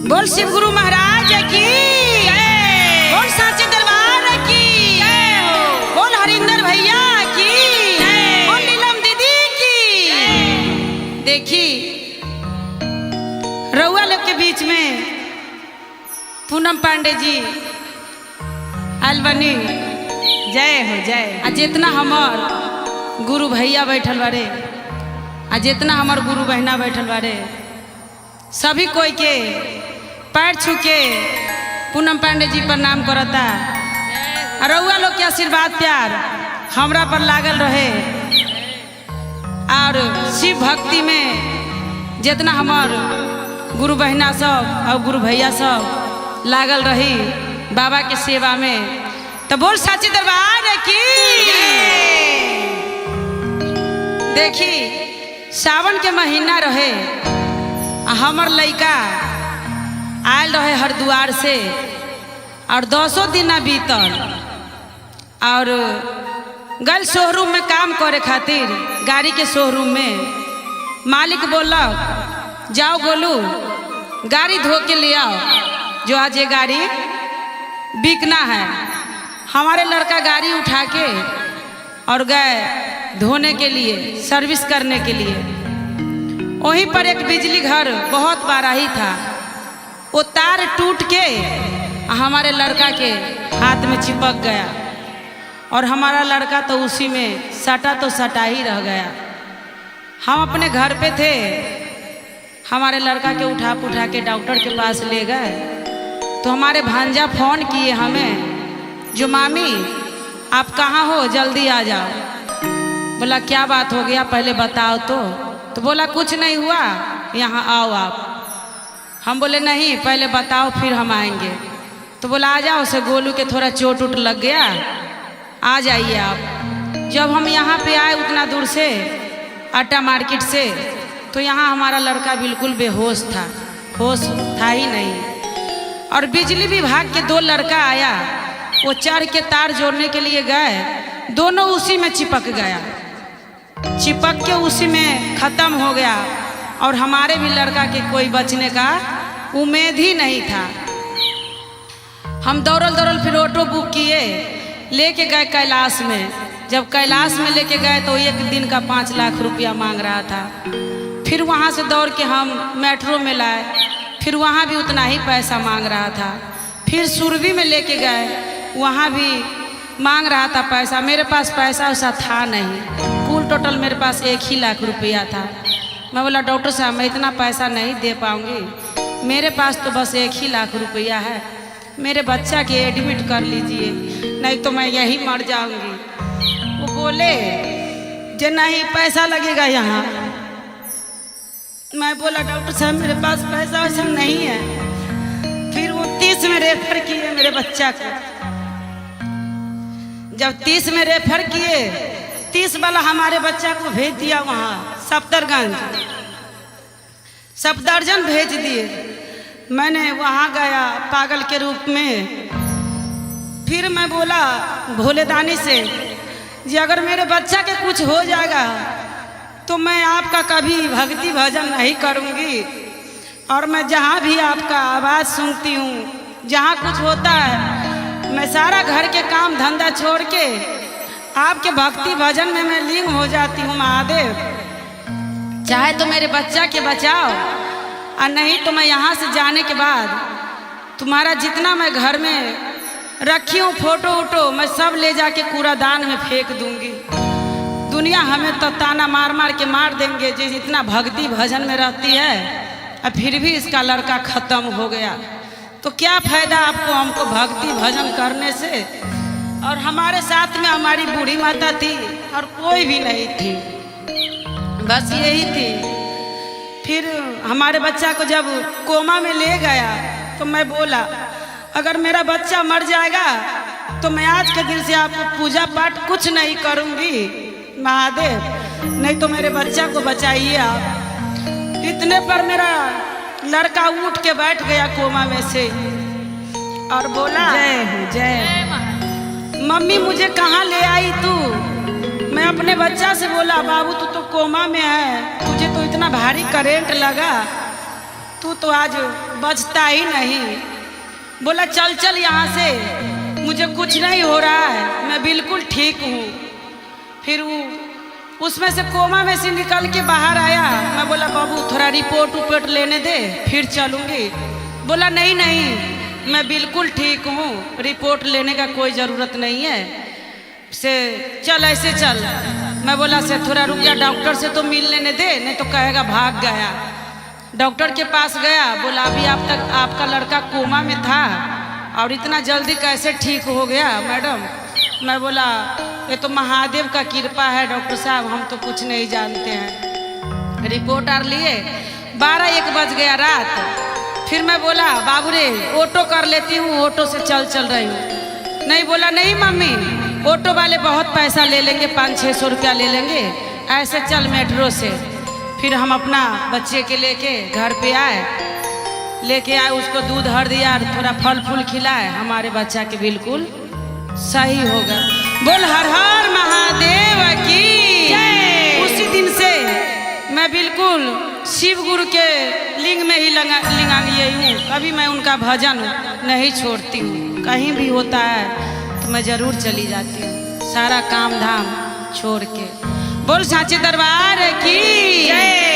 बोल शिव गुरु महाराज की, बोल साचे दरबार की, बोल हरिंदर भैया की, बोल नीलम दीदी की। देखी रउआ लोग के बीच में पूनम पांडे जी अलबनी जय हो जय। आ जितना हमार गुरु भैया बैठल बारे, आ जितना हमार गुरु बहना बैठल बारे, सभी कोई के पैर छू के पूनम पांडे जी प्रणाम करता। रउआ लोग के आशीर्वाद प्यार हमरा पर लागल रहे और शिव भक्ति में जितना हमार गुरु बहना सब और गुरु भैया सब लागल रही बाबा के सेवा में, तो बोल साचे दरबार की। देखी सावन के महीना रहे, हमर लइका आयल रहे हरिद्वार से और 10 दिन ना बीतल और गल शोरूम में काम करे खातिर, गाड़ी के शोरूम में मालिक बोलक जाओ गोलू गाड़ी धो के ले आओ, जो आज ये गाड़ी बिकना है। हमारे लड़का गाड़ी उठा के और गए धोने के लिए, सर्विस करने के लिए। वहीं पर एक बिजली घर बहुत बाराही था, वो तार टूट के हमारे लड़का के हाथ में चिपक गया और हमारा लड़का तो उसी में सटा तो सटा ही रह गया। हम अपने घर पे थे, हमारे लड़का के उठा के डॉक्टर के पास ले गए तो हमारे भांजा फोन किए हमें, जो मामी आप कहाँ हो, जल्दी आ जाओ। बोला क्या बात हो गया पहले बताओ तो बोला कुछ नहीं हुआ, यहाँ आओ आप। हम बोले नहीं पहले बताओ फिर हम आएंगे। तो बोला आ जाओ, से गोलू के थोड़ा चोट उट लग गया, आ जाइए आप। जब हम यहाँ पे आए उतना दूर से आटा मार्केट से, तो यहाँ हमारा लड़का बिल्कुल बेहोश था, होश था ही नहीं। और बिजली विभाग के 2 लड़का आया, वो चढ़ के तार जोड़ने के लिए गए, दोनों उसी में चिपक गया, चिपक के उसी में ख़त्म हो गया और हमारे भी लड़का के कोई बचने का उम्मीद ही नहीं था। हम दौड़ल फिर ऑटो बुक किए, लेके गए कैलाश में। जब कैलाश में लेके गए तो 1 दिन का 5 लाख रुपया मांग रहा था। फिर वहाँ से दौड़ के हम मेट्रो में लाए, फिर वहाँ भी उतना ही पैसा मांग रहा था। फिर सुरभि में लेके गए, वहाँ भी मांग रहा था पैसा। मेरे पास पैसा वैसा था नहीं, कुल टोटल मेरे पास 1 ही लाख रुपया था। मैं बोला डॉक्टर साहब मैं इतना पैसा नहीं दे पाऊँगी, मेरे पास तो बस 1 ही लाख रुपया है, मेरे बच्चा के एडमिट कर लीजिए, नहीं तो मैं यहीं मर जाऊँगी। वो बोले जे नहीं पैसा लगेगा यहाँ। मैं बोला डॉक्टर साहब मेरे पास पैसा वैसा नहीं है। फिर वो 30 में रेफर किए मेरे बच्चा को। जब 30 में रेफर किए, 30 वाला हमारे बच्चा को भेज दिया वहाँ सफदरगंज, सफदरजन भेज दिए। मैंने वहाँ गया पागल के रूप में। फिर मैं बोला भोलेदानी से जी अगर मेरे बच्चा के कुछ हो जाएगा तो मैं आपका कभी भक्ति भजन नहीं करूँगी, और मैं जहाँ भी आपका आवाज़ सुनती हूँ, जहाँ कुछ होता है, मैं सारा घर के काम धंधा छोड़ के आपके भक्ति भजन में मैं लीन हो जाती हूँ महादेव। चाहे तो मेरे बच्चा के बचाओ, और नहीं तो मैं यहाँ से जाने के बाद तुम्हारा जितना मैं घर में रखी हूँ फोटो वोटो, मैं सब ले जाके कूड़ादान में फेंक दूंगी। दुनिया हमें तो ताना मार मार के मार देंगे, जो इतना भक्ति भजन में रहती है और फिर भी इसका लड़का ख़त्म हो गया, तो क्या फ़ायदा आपको हमको भक्ति भजन करने से। और हमारे साथ में हमारी बूढ़ी माता थी और कोई भी नहीं थी, बस यही थी। फिर हमारे बच्चा को जब कोमा में ले गया तो मैं बोला अगर मेरा बच्चा मर जाएगा तो मैं आज के दिन से आपको पूजा पाठ कुछ नहीं करूँगी महादेव, नहीं तो मेरे बच्चा को बचाइए आप। इतने पर मेरा लड़का उठ के बैठ गया कोमा में से और बोला जय हो जय। मम्मी मुझे कहाँ ले आई तू? मैं अपने बच्चा से बोला बाबू तू तो कोमा में है, तुझे तो इतना भारी करेंट लगा तू तो आज बचता ही नहीं। बोला चल चल यहाँ से, मुझे कुछ नहीं हो रहा है, मैं बिल्कुल ठीक हूँ। फिर वो उसमें से कोमा में से निकल के बाहर आया। मैं बोला बाबू थोड़ा रिपोर्ट उपोर्ट लेने दे फिर चलूँगी। बोला नहीं नहीं मैं बिल्कुल ठीक हूँ, रिपोर्ट लेने का कोई ज़रूरत नहीं है, से चल ऐसे चल। मैं बोला से थोड़ा रुक जा, डॉक्टर से तो मिल लेने दे, नहीं तो कहेगा भाग गया। डॉक्टर के पास गया, बोला अभी आप तक आपका लड़का कोमा में था और इतना जल्दी कैसे ठीक हो गया मैडम। मैं बोला ये तो महादेव का कृपा है डॉक्टर साहब, हम तो कुछ नहीं जानते हैं। रिपोर्ट आर लिए 12-1 बज गया रात। फिर मैं बोला बाबू रे ऑटो कर लेती हूँ, ऑटो से चल रही हूँ। नहीं, बोला नहीं मम्मी, ऑटो वाले बहुत पैसा ले लेंगे, 500-600 रुपया ले लेंगे, ऐसे चल मेट्रो से। फिर हम अपना बच्चे के लेके घर पे आए, लेके आए, उसको दूध हर दिया, थोड़ा फल फूल खिलाए, हमारे बच्चा के बिल्कुल सही हो गया। बोल हर हर महादेव की। उसी दिन से मैं बिल्कुल शिव गुरु के लिंग में ही लिंगांगी हूँ, कभी मैं उनका भजन नहीं छोड़ती हूँ। कहीं भी होता है तो मैं ज़रूर चली जाती हूँ, सारा काम धाम छोड़ के। बोल साचे दरबार की जय।